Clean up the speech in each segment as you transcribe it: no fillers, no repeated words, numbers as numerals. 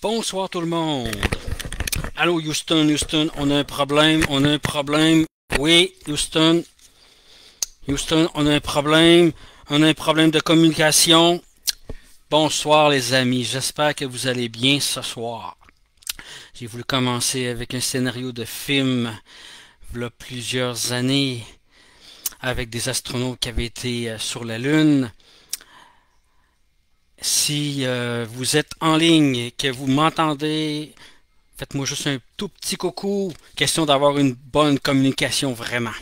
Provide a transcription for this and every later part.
Bonsoir tout le monde. Allô Houston, Houston, on a un problème, Oui, Houston, Houston, on a un problème de communication. Bonsoir les amis, j'espère que vous allez bien ce soir. J'ai voulu commencer avec un scénario de film, il y a plusieurs années, avec des astronautes qui avaient été sur la Lune. Si vous êtes en ligne et que vous m'entendez, faites-moi juste un tout petit coucou. Question d'avoir une bonne communication vraiment.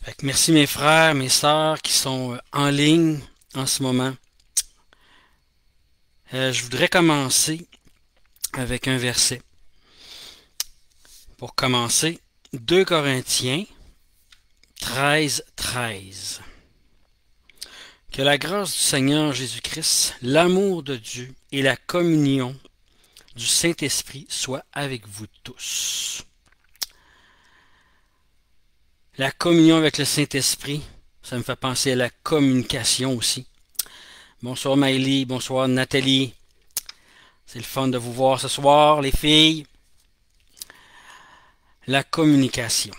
Fait que merci mes frères, mes sœurs qui sont en ligne en ce moment. Je voudrais commencer avec un verset. Pour commencer, 2 Corinthiens 13:13. Que la grâce du Seigneur Jésus-Christ, l'amour de Dieu et la communion du Saint-Esprit soient avec vous tous. La communion avec le Saint-Esprit, ça me fait penser à la communication aussi. Bonsoir Maëlie, bonsoir Nathalie. C'est le fun de vous voir ce soir, les filles. La communication.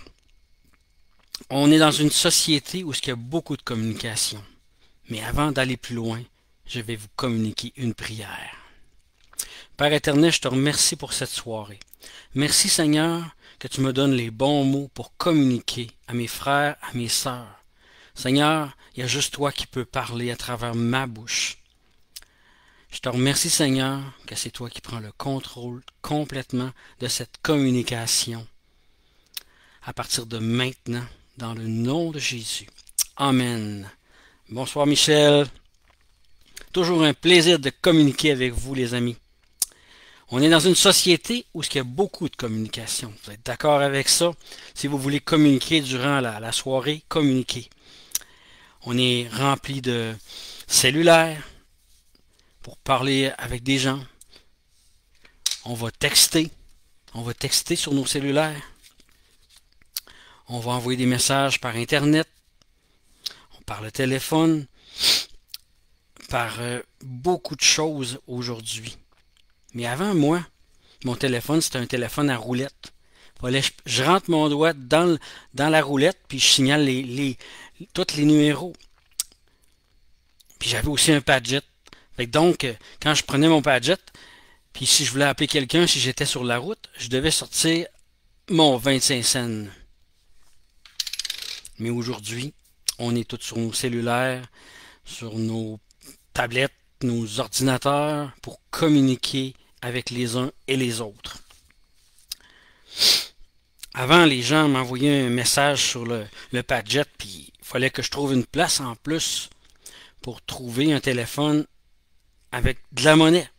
On est dans une société où il y a beaucoup de communication. Mais avant d'aller plus loin, je vais vous communiquer une prière. Père éternel, je te remercie pour cette soirée. Merci Seigneur que tu me donnes les bons mots pour communiquer à mes frères, à mes sœurs. Seigneur, il y a juste toi qui peux parler à travers ma bouche. Je te remercie Seigneur que c'est toi qui prends le contrôle complètement de cette communication. À partir de maintenant, dans le nom de Jésus. Amen. Bonsoir Michel. Toujours un plaisir de communiquer avec vous les amis. On est dans une société où il y a beaucoup de communication. Vous êtes d'accord avec ça? Si vous voulez communiquer durant la soirée, communiquez. On est rempli de cellulaires pour parler avec des gens. On va texter. On va texter sur nos cellulaires. On va envoyer des messages par Internet. Par le téléphone, par beaucoup de choses aujourd'hui. Mais avant, moi, mon téléphone, c'était un téléphone à roulette. Je rentre mon doigt dans la roulette, puis je signale tous les numéros. Puis j'avais aussi un Padjet. Fait que donc, quand je prenais mon Padjet, puis si je voulais appeler quelqu'un, si j'étais sur la route, je devais sortir mon 25 cents. Mais aujourd'hui, on est tous sur nos cellulaires, sur nos tablettes, nos ordinateurs pour communiquer avec les uns et les autres. Avant, les gens m'envoyaient un message sur le Padjet, puis il fallait que je trouve une place en plus pour trouver un téléphone avec de la monnaie.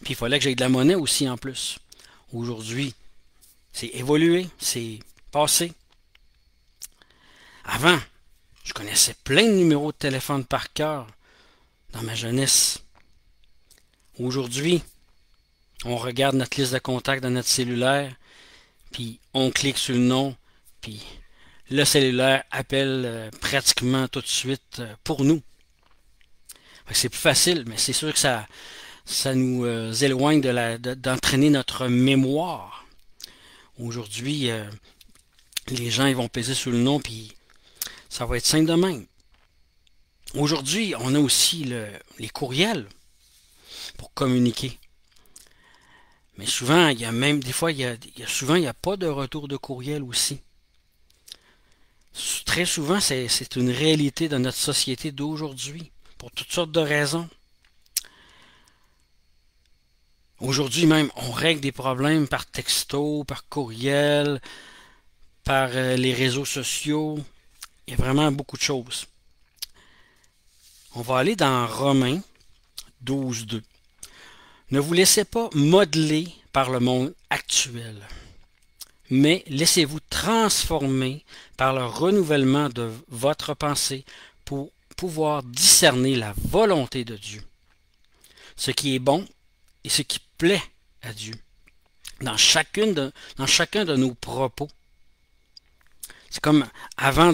Puis il fallait que j'aie de la monnaie aussi en plus. Aujourd'hui, c'est évolué, c'est passé. Avant, je connaissais plein de numéros de téléphone par cœur dans ma jeunesse. Aujourd'hui, on regarde notre liste de contacts dans notre cellulaire, puis on clique sur le nom, puis le cellulaire appelle pratiquement tout de suite pour nous. C'est plus facile, mais c'est sûr que ça nous éloigne d'entraîner notre mémoire. Aujourd'hui, les gens ils vont peser sur le nom, puis ça va être simple de même. Aujourd'hui, on a aussi les courriels pour communiquer. Mais souvent, il y a même des fois, il n'y a pas de retour de courriel aussi. Très souvent, c'est une réalité de notre société d'aujourd'hui, pour toutes sortes de raisons. Aujourd'hui même, on règle des problèmes par texto, par courriel, par les réseaux sociaux. Il y a vraiment beaucoup de choses. On va aller dans Romains 12:2. Ne vous laissez pas modeler par le monde actuel, mais laissez-vous transformer par le renouvellement de votre pensée pour pouvoir discerner la volonté de Dieu, ce qui est bon et ce qui plaît à Dieu dans chacun de nos propos. C'est comme avant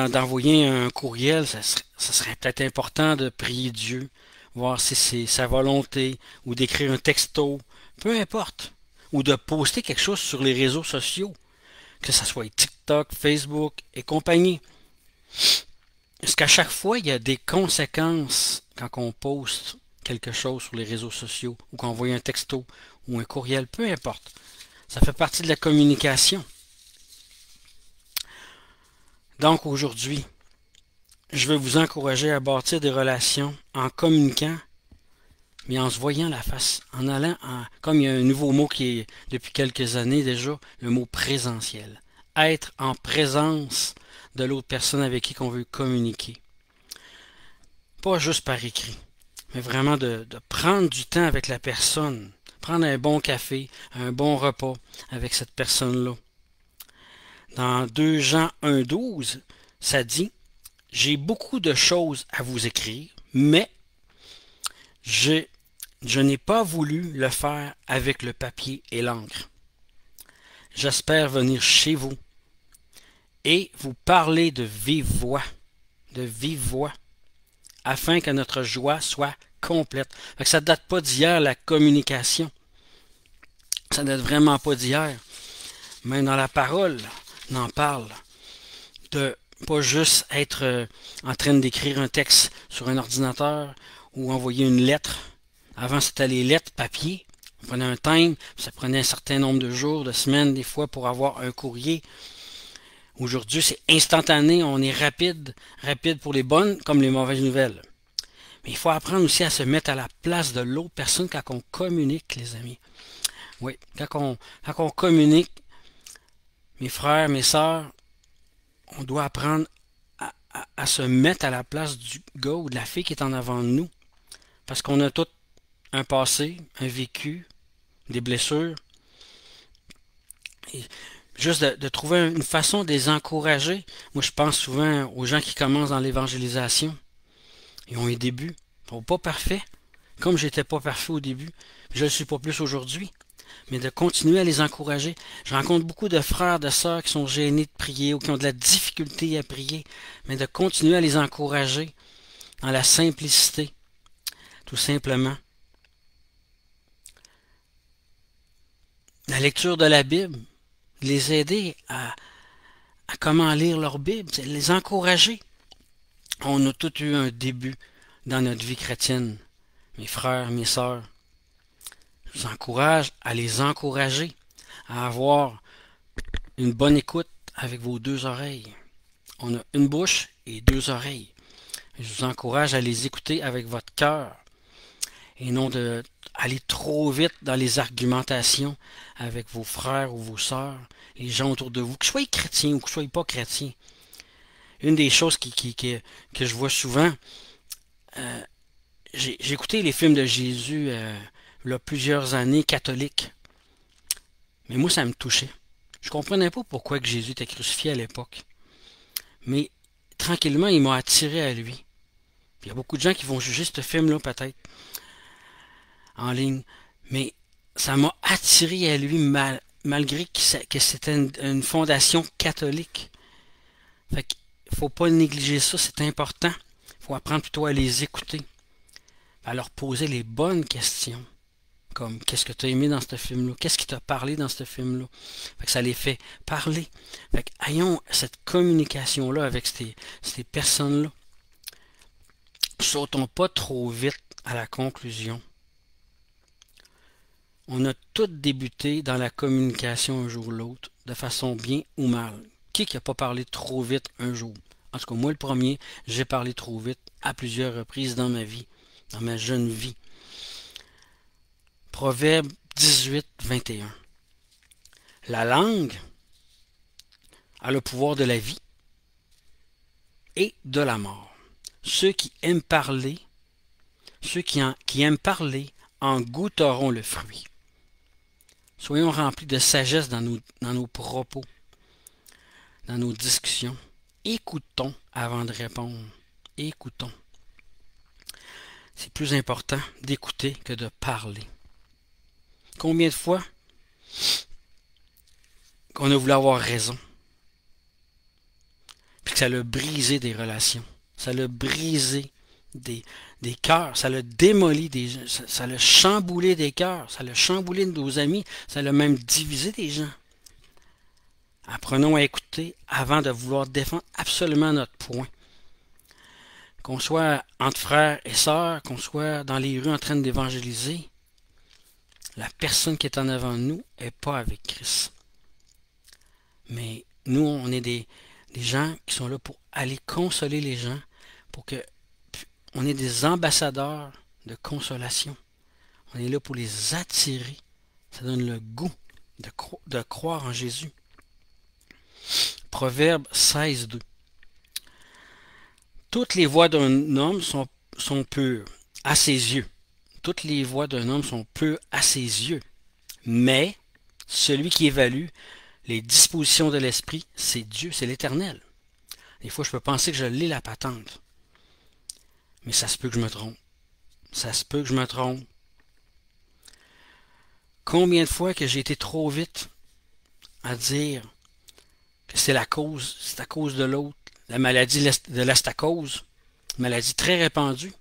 d'envoyer un courriel, ça serait peut-être important de prier Dieu. voir si c'est sa volonté, ou d'écrire un texto, peu importe, ou de poster quelque chose sur les réseaux sociaux, que ce soit TikTok, Facebook et compagnie. Est-ce qu'à chaque fois, il y a des conséquences quand on poste quelque chose sur les réseaux sociaux, ou qu'on envoie un texto, ou un courriel, peu importe. Ça fait partie de la communication. Donc aujourd'hui, je veux vous encourager à bâtir des relations en communiquant, mais en se voyant la face, en allant, comme il y a un nouveau mot qui est depuis quelques années déjà, le mot présentiel. Être en présence de l'autre personne avec qui on veut communiquer. Pas juste par écrit, mais vraiment de prendre du temps avec la personne, prendre un bon café, un bon repas avec cette personne-là. Dans 2 Jean 1,12, ça dit « J'ai beaucoup de choses à vous écrire, mais je n'ai pas voulu le faire avec le papier et l'encre. J'espère venir chez vous et vous parler de vive voix, afin que notre joie soit complète. » Fait que ça ne date pas d'hier, la communication. Ça ne date vraiment pas d'hier. Même dans la parole, on en parle. De pas juste être en train d'écrire un texte sur un ordinateur ou envoyer une lettre. Avant, c'était les lettres papier. On prenait un time, ça prenait un certain nombre de jours, de semaines, des fois, pour avoir un courrier. Aujourd'hui, c'est instantané, on est rapide pour les bonnes comme les mauvaises nouvelles. Mais il faut apprendre aussi à se mettre à la place de l'autre personne quand on communique, les amis. Oui, quand on communique, mes frères, mes sœurs, on doit apprendre à se mettre à la place du gars ou de la fille qui est en avant de nous. Parce qu'on a tout un passé, un vécu, des blessures. Et juste de trouver une façon de les encourager. Moi, je pense souvent aux gens qui commencent dans l'évangélisation. Ils ont un début. Ils sont pas parfaits. Comme j'étais pas parfait au début, je ne le suis pas plus aujourd'hui. Mais de continuer à les encourager. Je rencontre beaucoup de frères, de sœurs qui sont gênés de prier ou qui ont de la difficulté à prier. Mais de continuer à les encourager dans la simplicité. Tout simplement. La lecture de la Bible. Les aider à comment lire leur Bible. Les encourager. On a tous eu un début dans notre vie chrétienne. Mes frères, mes sœurs. Je vous encourage à les encourager, à avoir une bonne écoute avec vos 2 oreilles. On a une bouche et 2 oreilles. Je vous encourage à les écouter avec votre cœur et non d'aller trop vite dans les argumentations avec vos frères ou vos sœurs, les gens autour de vous, que vous soyez chrétiens ou que vous ne soyez pas chrétiens. Une des choses que je vois souvent, j'ai écouté les films de Jésus il y a plusieurs années catholiques. Mais moi, ça me touchait. Je comprenais pas pourquoi que Jésus était crucifié à l'époque. Mais tranquillement, il m'a attiré à lui. Il y a beaucoup de gens qui vont juger ce film-là, peut-être, en ligne. Mais ça m'a attiré à lui malgré que c'était une fondation catholique. Fait qu'il faut pas négliger ça, c'est important. Il faut apprendre plutôt à les écouter. À leur poser les bonnes questions. Comme, qu'est-ce que tu as aimé dans ce film-là? Qu'est-ce qui t'a parlé dans ce film-là? Fait que ça les fait parler. Fait que, ayons cette communication-là avec ces personnes-là. Sautons pas trop vite à la conclusion. On a tous débuté dans la communication un jour ou l'autre, de façon bien ou mal. Qui n'a pas parlé trop vite un jour? En tout cas, moi le premier, j'ai parlé trop vite à plusieurs reprises dans ma vie, dans ma jeune vie. Proverbe 18, 21. La langue a le pouvoir de la vie et de la mort. Ceux qui aiment parler, qui aiment parler en goûteront le fruit. Soyons remplis de sagesse dans nos propos, dans nos discussions. Écoutons avant de répondre. Écoutons. C'est plus important d'écouter que de parler. Combien de fois qu'on a voulu avoir raison, puis que ça l'a brisé des relations, ça l'a brisé des, des cœurs, ça l'a démoli, ça l'a chamboulé des cœurs, ça l'a chamboulé de nos amis, ça l'a même divisé des gens. Apprenons à écouter avant de vouloir défendre absolument notre point. Qu'on soit entre frères et sœurs, qu'on soit dans les rues en train d'évangéliser, la personne qui est en avant de nous n'est pas avec Christ. Mais nous, on est des gens qui sont là pour aller consoler les gens, pour que on est des ambassadeurs de consolation. On est là pour les attirer. Ça donne le goût de croire en Jésus. Proverbe 16:2. Toutes les voies d'un homme sont pures à ses yeux. Toutes les voies d'un homme sont pures à ses yeux. Mais celui qui évalue les dispositions de l'esprit, c'est Dieu, c'est l'Éternel. Des fois, je peux penser que je lis la patente. Mais ça se peut que je me trompe. Ça se peut que je me trompe. Combien de fois que j'ai été trop vite à dire que c'est à cause de l'autre, la maladie de l'astacose, maladie très répandue.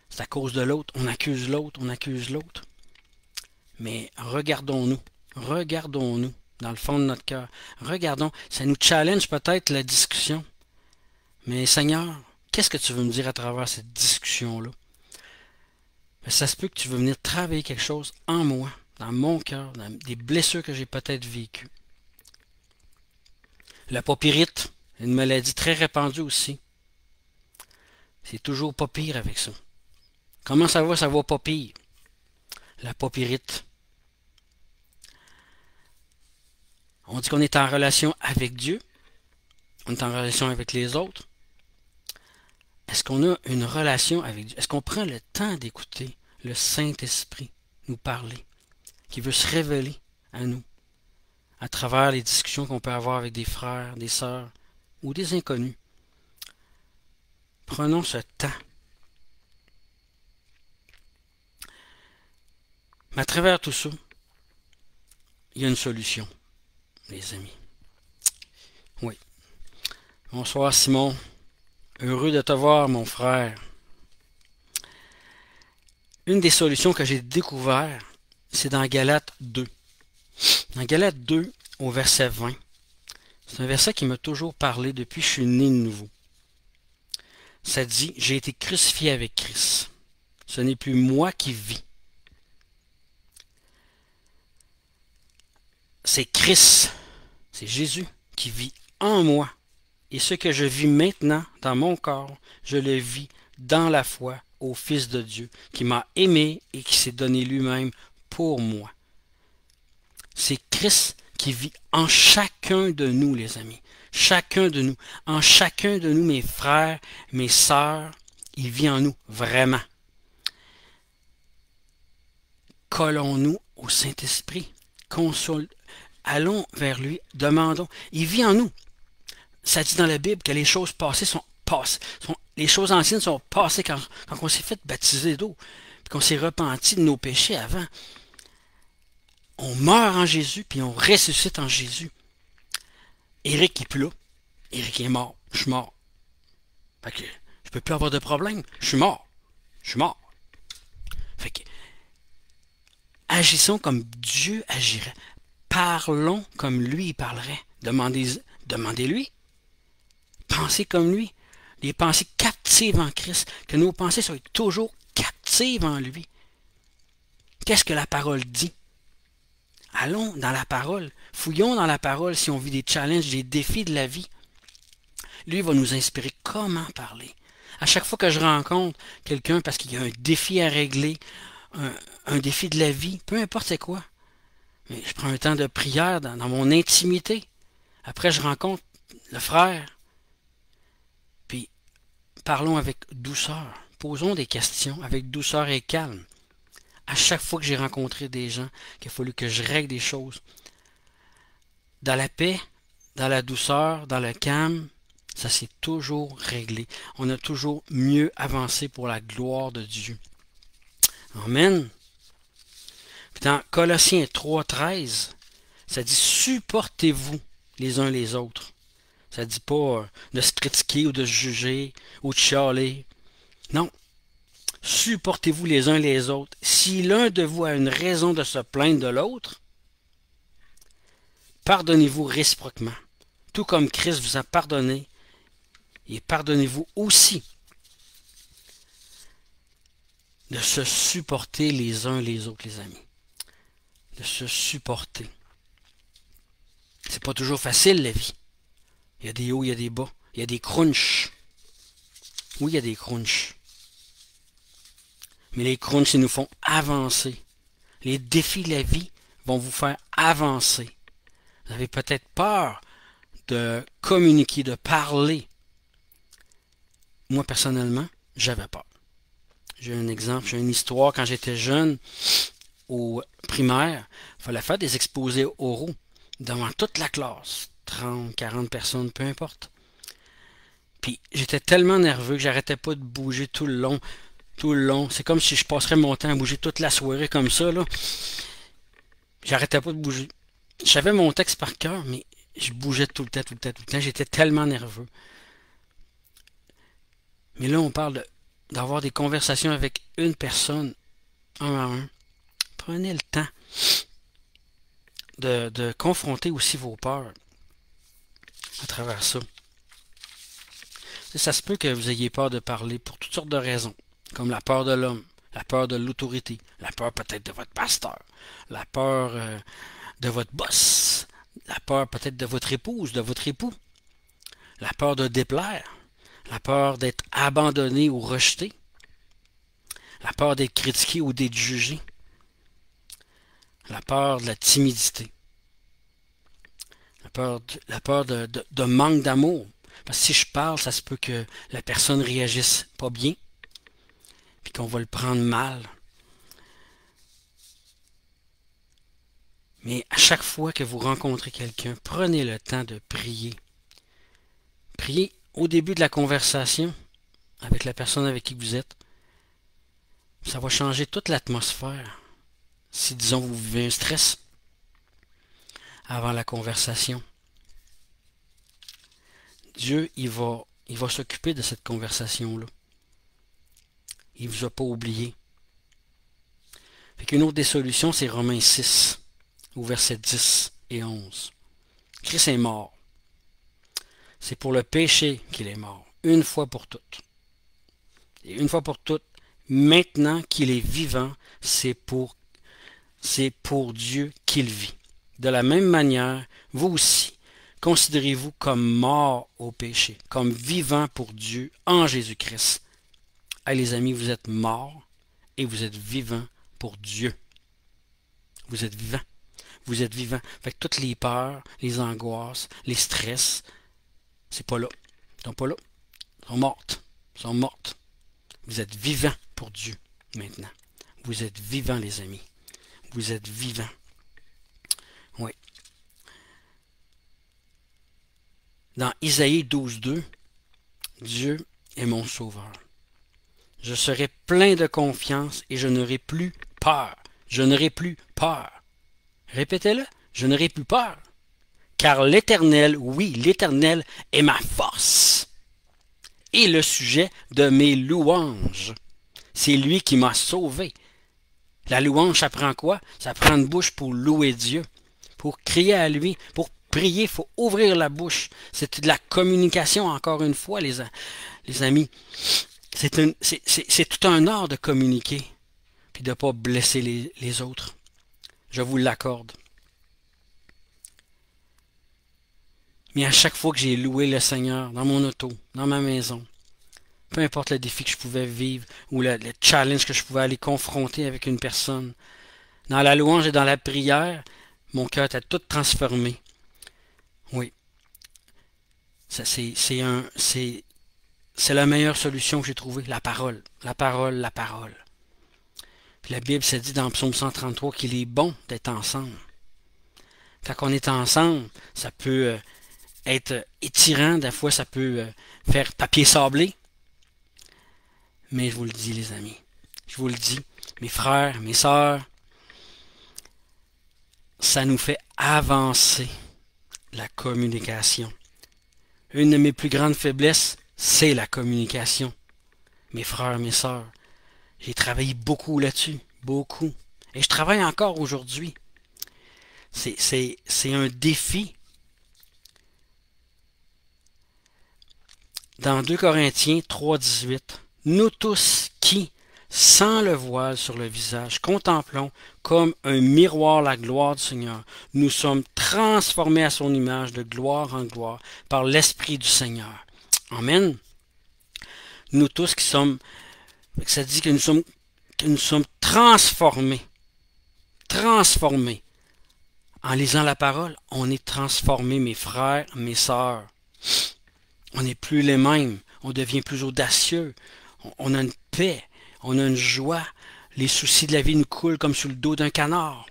C'est à cause de l'autre, on accuse l'autre, on accuse l'autre. Mais regardons-nous dans le fond de notre cœur. Regardons, ça nous challenge peut-être la discussion. Mais Seigneur, qu'est-ce que tu veux me dire à travers cette discussion-là? Ça se peut que tu veux venir travailler quelque chose en moi, dans mon cœur, dans des blessures que j'ai peut-être vécues. La papyrite, une maladie très répandue aussi. C'est toujours pas pire avec ça. Comment ça va? Ça va pas pire. La papyrite. On dit qu'on est en relation avec Dieu. On est en relation avec les autres. Est-ce qu'on a une relation avec Dieu? Est-ce qu'on prend le temps d'écouter le Saint-Esprit nous parler, qui veut se révéler à nous, à travers les discussions qu'on peut avoir avec des frères, des sœurs ou des inconnus? Prenons ce temps. Mais à travers tout ça, il y a une solution, les amis. Oui. Bonsoir Simon. Heureux de te voir, mon frère. Une des solutions que j'ai découvertes, c'est dans Galates 2. Dans Galates 2, au verset 20, c'est un verset qui m'a toujours parlé depuis que je suis né de nouveau. Ça dit, « J'ai été crucifié avec Christ. Ce n'est plus moi qui vis. » C'est Christ, c'est Jésus qui vit en moi. Et ce que je vis maintenant dans mon corps, je le vis dans la foi au Fils de Dieu, qui m'a aimé et qui s'est donné lui-même pour moi. C'est Christ qui vit en chacun de nous, les amis. Chacun de nous. En chacun de nous, mes frères, mes sœurs, il vit en nous, vraiment. Collons-nous au Saint-Esprit. Allons vers lui, demandons. Il vit en nous. Ça dit dans la Bible que les choses passées sont passées. Les choses anciennes sont passées quand on s'est fait baptiser d'eau, puis qu'on s'est repenti de nos péchés avant. On meurt en Jésus, puis on ressuscite en Jésus. Éric est plus là. Éric est mort. Je suis mort. Fait que je peux plus avoir de problème. Je suis mort. Je suis mort. Fait que agissons comme Dieu agirait. Parlons comme lui il parlerait. Demandez-lui. Pensez comme lui. Des pensées captives en Christ. Que nos pensées soient toujours captives en lui. Qu'est-ce que la parole dit? Allons dans la parole. Fouillons dans la parole si on vit des challenges, des défis de la vie. Lui va nous inspirer comment parler. À chaque fois que je rencontre quelqu'un parce qu'il y a un défi à régler, un défi de la vie, peu importe c'est quoi, mais je prends un temps de prière dans mon intimité. Après, je rencontre le frère. Puis, parlons avec douceur. Posons des questions avec douceur et calme. À chaque fois que j'ai rencontré des gens, qu'il a fallu que je règle des choses, dans la paix, dans la douceur, dans le calme, ça s'est toujours réglé. On a toujours mieux avancé pour la gloire de Dieu. Amen. Puis dans Colossiens 3,13, ça dit « Supportez-vous les uns les autres. » Ça dit pas de se critiquer ou de se juger ou de chialer. Non. Supportez-vous les uns les autres. Si l'un de vous a une raison de se plaindre de l'autre, pardonnez-vous réciproquement. Tout comme Christ vous a pardonné, et pardonnez-vous aussi de se supporter les uns les autres, les amis. De se supporter. C'est pas toujours facile, la vie. Il y a des hauts, il y a des bas. Il y a des crunchs. Oui, il y a des crunchs. Mais les crunchs, ils nous font avancer. Les défis de la vie vont vous faire avancer. Vous avez peut-être peur de communiquer, de parler. Moi, personnellement, j'avais peur. J'ai un exemple, j'ai une histoire. Quand j'étais jeune, au primaire, il fallait faire des exposés oraux devant toute la classe. 30, 40 personnes, peu importe. Puis j'étais tellement nerveux que j'arrêtais pas de bouger tout le long. Tout le long. C'est comme si je passerais mon temps à bouger toute la soirée comme ça, là. J'arrêtais pas de bouger. Je savais mon texte par cœur, mais je bougeais tout le temps, tout le temps, tout le temps. J'étais tellement nerveux. Mais là, on parle d'avoir des conversations avec une personne, un à un. Prenez le temps de confronter aussi vos peurs à travers ça. Ça se peut que vous ayez peur de parler pour toutes sortes de raisons, comme la peur de l'homme, la peur de l'autorité, la peur peut-être de votre pasteur, la peur de votre boss, la peur peut-être de votre épouse, de votre époux, la peur de déplaire, la peur d'être abandonné ou rejeté, la peur d'être critiqué ou d'être jugé, la peur de la timidité, la peur de manque d'amour. Parce que si je parle, ça se peut que la personne réagisse pas bien, puis qu'on va le prendre mal. Mais à chaque fois que vous rencontrez quelqu'un, prenez le temps de prier. Priez au début de la conversation avec la personne avec qui vous êtes. Ça va changer toute l'atmosphère. Si, disons, vous vivez un stress avant la conversation. Dieu, il va s'occuper de cette conversation-là. Il ne vous a pas oublié. Fait qu'une autre des solutions, c'est Romains 6, au verset 10 et 11. Christ est mort. C'est pour le péché qu'il est mort, une fois pour toutes. Et une fois pour toutes, maintenant qu'il est vivant, c'est pour Dieu qu'il vit. De la même manière, vous aussi, considérez-vous comme mort au péché, comme vivant pour Dieu en Jésus-Christ. Hey, les amis, vous êtes morts et vous êtes vivants pour Dieu. Vous êtes vivants. Vous êtes vivants. Fait que toutes les peurs, les angoisses, les stress, c'est pas là. Ils sont pas là. Ils sont mortes. Ils sont mortes. Vous êtes vivants pour Dieu maintenant. Vous êtes vivants, les amis. Vous êtes vivants. Oui. Dans Isaïe 12.2, Dieu est mon sauveur. Je serai plein de confiance et je n'aurai plus peur. Je n'aurai plus peur. Répétez-le, je n'aurai plus peur. Car l'Éternel, oui, l'Éternel est ma force et le sujet de mes louanges. C'est lui qui m'a sauvé. La louange, ça prend quoi? Ça prend une bouche pour louer Dieu, pour crier à lui, pour prier, il faut ouvrir la bouche. C'est de la communication, encore une fois, les amis. C'est tout un art de communiquer, puis de ne pas blesser les autres. Je vous l'accorde. Mais à chaque fois que j'ai loué le Seigneur, dans mon auto, dans ma maison, peu importe le défi que je pouvais vivre, ou le challenge que je pouvais aller confronter avec une personne, dans la louange et dans la prière, mon cœur était tout transformé. Oui. C'est la meilleure solution que j'ai trouvée, la parole. La parole, la parole. Puis la Bible se dit dans Psaume 133 qu'il est bon d'être ensemble. Quand on est ensemble, ça peut être étirant, des fois ça peut faire papier sablé. Mais je vous le dis, les amis, je vous le dis, mes frères, mes sœurs, ça nous fait avancer la communication. Une de mes plus grandes faiblesses, c'est la communication. Mes frères, mes sœurs, j'ai travaillé beaucoup là-dessus, beaucoup. Et je travaille encore aujourd'hui. C'est un défi. Dans 2 Corinthiens 3,18, nous tous qui, sans le voile sur le visage, contemplons comme un miroir la gloire du Seigneur, nous sommes transformés à son image de gloire en gloire par l'Esprit du Seigneur. Amen. Nous tous qui sommes, ça dit que nous sommes transformés. Transformés. En lisant la parole, on est transformés, mes frères, mes sœurs. On n'est plus les mêmes. On devient plus audacieux. On a une paix. On a une joie. Les soucis de la vie nous coulent comme sur le dos d'un canard.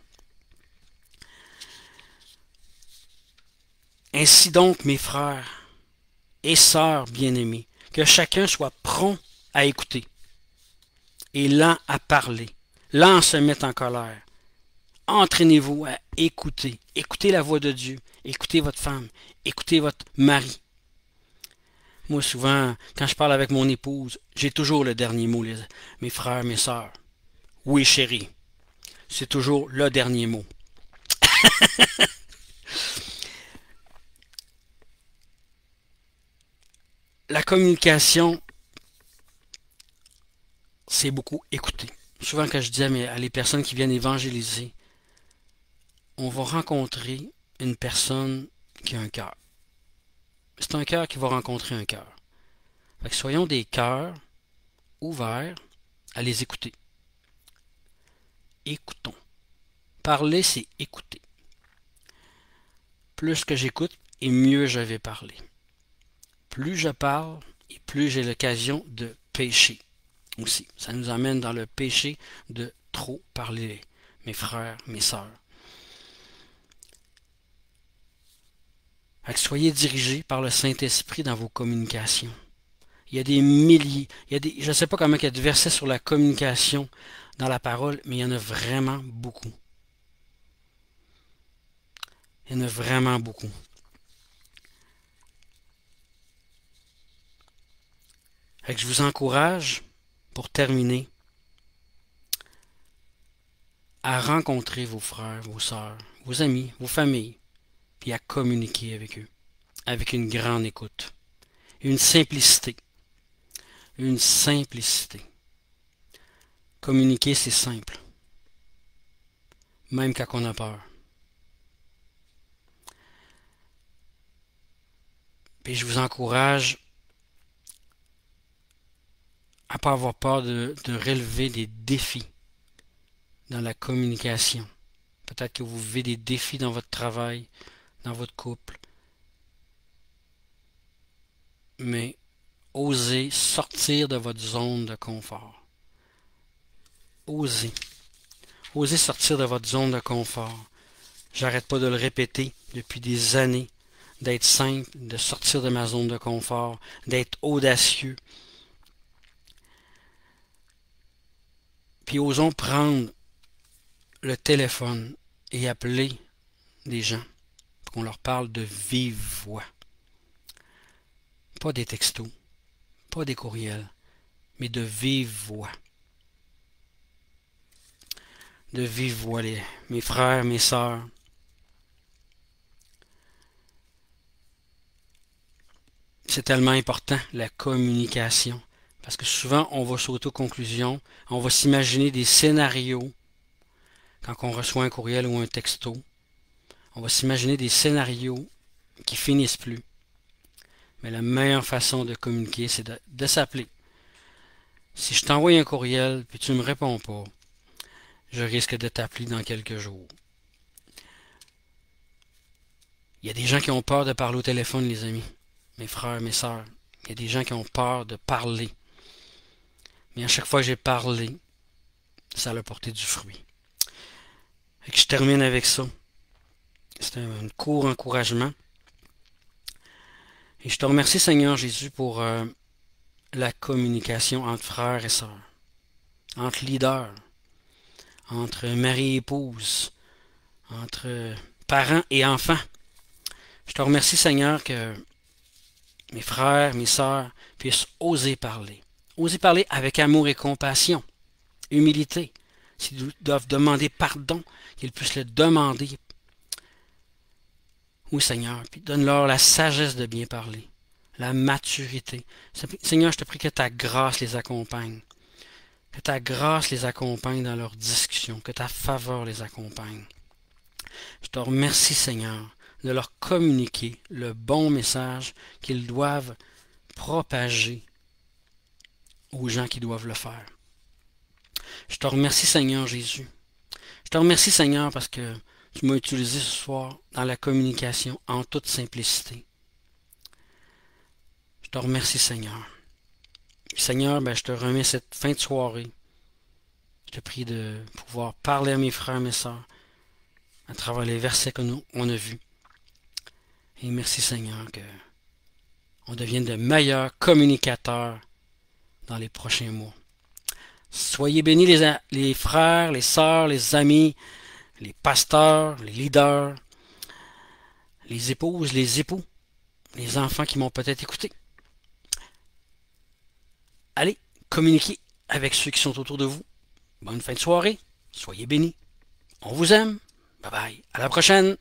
Ainsi donc, mes frères et sœurs bien-aimés, que chacun soit prompt à écouter et lent à parler, lent à se mettre en colère. Entraînez-vous à écouter. Écoutez la voix de Dieu. Écoutez votre femme. Écoutez votre mari. Moi, souvent, quand je parle avec mon épouse, j'ai toujours le dernier mot, mes frères, mes sœurs. Oui, chérie. C'est toujours le dernier mot. La communication, c'est beaucoup écouter. Souvent, quand je dis à les personnes qui viennent évangéliser, on va rencontrer une personne qui a un cœur. C'est un cœur qui va rencontrer un cœur. Fait que soyons des cœurs ouverts à les écouter. Écoutons. Parler, c'est écouter. Plus que j'écoute, et mieux je vais parler. Plus je parle, et plus j'ai l'occasion de pécher aussi. Ça nous amène dans le péché de trop parler, mes frères, mes sœurs. Fait que soyez dirigés par le Saint-Esprit dans vos communications. Il y a des milliers, je ne sais pas comment il y a de versets sur la communication dans la parole, mais il y en a vraiment beaucoup. Il y en a vraiment beaucoup. Fait que je vous encourage, pour terminer, à rencontrer vos frères, vos sœurs, vos amis, vos familles, puis à communiquer avec eux, avec une grande écoute, une simplicité. Une simplicité. Communiquer, c'est simple, même quand on a peur. Puis je vous encourage à ne pas avoir peur de relever des défis dans la communication. Peut-être que vous vivez des défis dans votre travail, dans votre couple. Mais osez sortir de votre zone de confort. Osez. Osez sortir de votre zone de confort. J'arrête pas de le répéter depuis des années, d'être simple, de sortir de ma zone de confort, d'être audacieux. Puis osons prendre le téléphone et appeler des gens pour qu'on leur parle de vive voix. Pas des textos, pas des courriels, mais de vive voix. De vive voix, mes frères, mes sœurs. C'est tellement important, la communication. Parce que souvent, on va sauter aux conclusions, on va s'imaginer des scénarios quand on reçoit un courriel ou un texto. On va s'imaginer des scénarios qui finissent plus. Mais la meilleure façon de communiquer, c'est de s'appeler. Si je t'envoie un courriel puis tu ne me réponds pas, je risque de t'appeler dans quelques jours. Il y a des gens qui ont peur de parler au téléphone, les amis. Mes frères, mes sœurs. Il y a des gens qui ont peur de parler. Mais à chaque fois que j'ai parlé, ça a porté du fruit. Et que je termine avec ça. C'est un court encouragement. Et je te remercie, Seigneur Jésus, pour la communication entre frères et sœurs, entre leaders, entre mari et épouse, entre parents et enfants. Je te remercie, Seigneur, que mes frères, mes sœurs puissent oser parler. Oser parler avec amour et compassion, humilité. S'ils doivent demander pardon, qu'ils puissent le demander. Oui, Seigneur, puis donne-leur la sagesse de bien parler, la maturité. Seigneur, je te prie que ta grâce les accompagne. Que ta grâce les accompagne dans leurs discussions, que ta faveur les accompagne. Je te remercie, Seigneur, de leur communiquer le bon message qu'ils doivent propager aux gens qui doivent le faire. Je te remercie, Seigneur Jésus. Je te remercie, Seigneur, parce que tu m'as utilisé ce soir dans la communication en toute simplicité. Je te remercie, Seigneur. Seigneur, je te remets cette fin de soirée. Je te prie de pouvoir parler à mes frères et mes sœurs à travers les versets que nous on a vus. Et merci, Seigneur, que on devienne de meilleurs communicateurs dans les prochains mois. Soyez bénis les frères, les sœurs, les amis, les pasteurs, les leaders, les épouses, les époux, les enfants qui m'ont peut-être écouté. Allez, communiquez avec ceux qui sont autour de vous. Bonne fin de soirée. Soyez bénis. On vous aime. Bye bye. À la prochaine.